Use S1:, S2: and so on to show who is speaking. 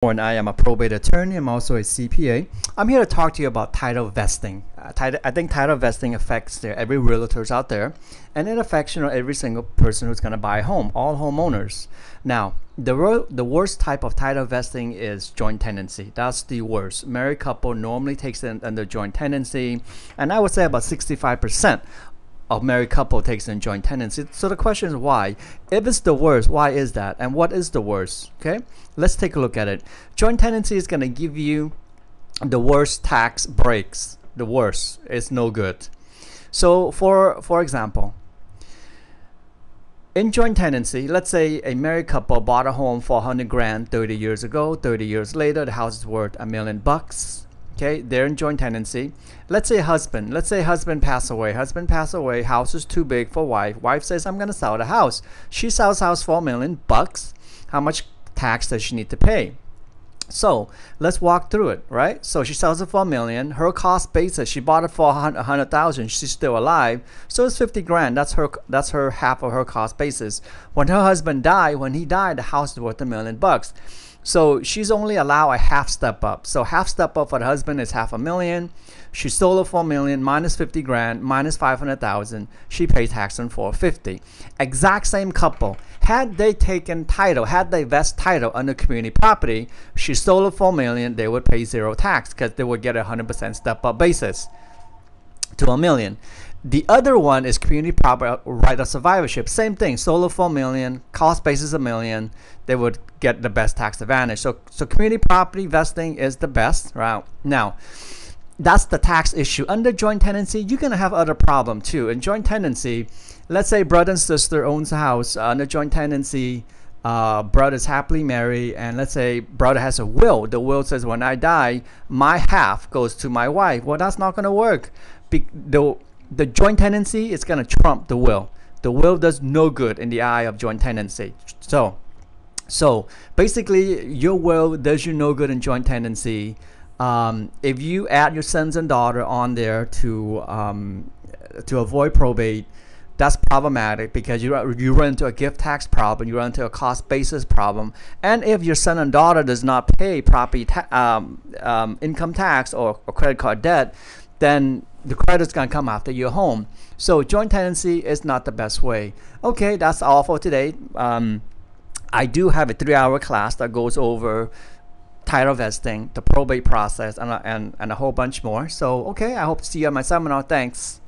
S1: And I am a probate attorney. I'm also a CPA. I'm here to talk to you about title vesting. I think title vesting affects every realtors out there, and it affects every single person who's going to buy a home, all homeowners. Now, the worst type of title vesting is joint tenancy. That's the worst. Married couple normally takes it under joint tenancy, and I would say about 65% of married couple takes in joint tenancy. So the question is why? If it's the worst, why is that? And what is the worst? Okay, let's take a look at it. Joint tenancy is going to give you the worst tax breaks. The worst. It's no good. So for example, in joint tenancy, let's say a married couple bought a home for 100 grand 30 years ago. 30 years later, the house is worth $1 million. Okay, they're in joint tenancy. Let's say husband passed away. House is too big for wife. Wife says, I'm gonna sell the house. She sells house for $1 million. How much tax does she need to pay? So let's walk through it, right? So she sells it for $1 million. Her cost basis, she bought it for 100,000. She's still alive, so it's 50 grand. That's her half of her cost basis. When her husband died, the house is worth $1 million. So she's only allowed a half step up. So half step up for the husband is $500,000. She sold it for $1 million minus 50 grand minus 500,000. She pays tax on 450. Exact same couple. Had they taken title, had they vest title under community property, she sold it for $1 million. They would pay zero tax because they would get a 100% step up basis to $1 million. The other one is community property right of survivorship. Same thing, sold it for $1 million, cost basis $1 million. They would get the best tax advantage. So community property vesting is the best, right? Now, that's the tax issue. Under joint tenancy, you're gonna have other problem too. In joint tenancy, let's say brother and sister owns a house under joint tenancy. Brother's happily married, and let's say brother has a will. The will says when I die, my half goes to my wife. Well, that's not gonna work. The joint tenancy is gonna trump the will. The will does no good in the eye of joint tenancy. So basically, your will does you no good in joint tenancy. If you add your sons and daughter on there to avoid probate, that's problematic because you run into a gift tax problem, you run into a cost basis problem, and if your son and daughter does not pay property income tax or credit card debt, then the credit's gonna come after your home. So joint tenancy is not the best way. Okay, that's all for today. I do have a 3-hour class that goes over title vesting, the probate process, and a whole bunch more. So okay, I hope to see you at my seminar. Thanks.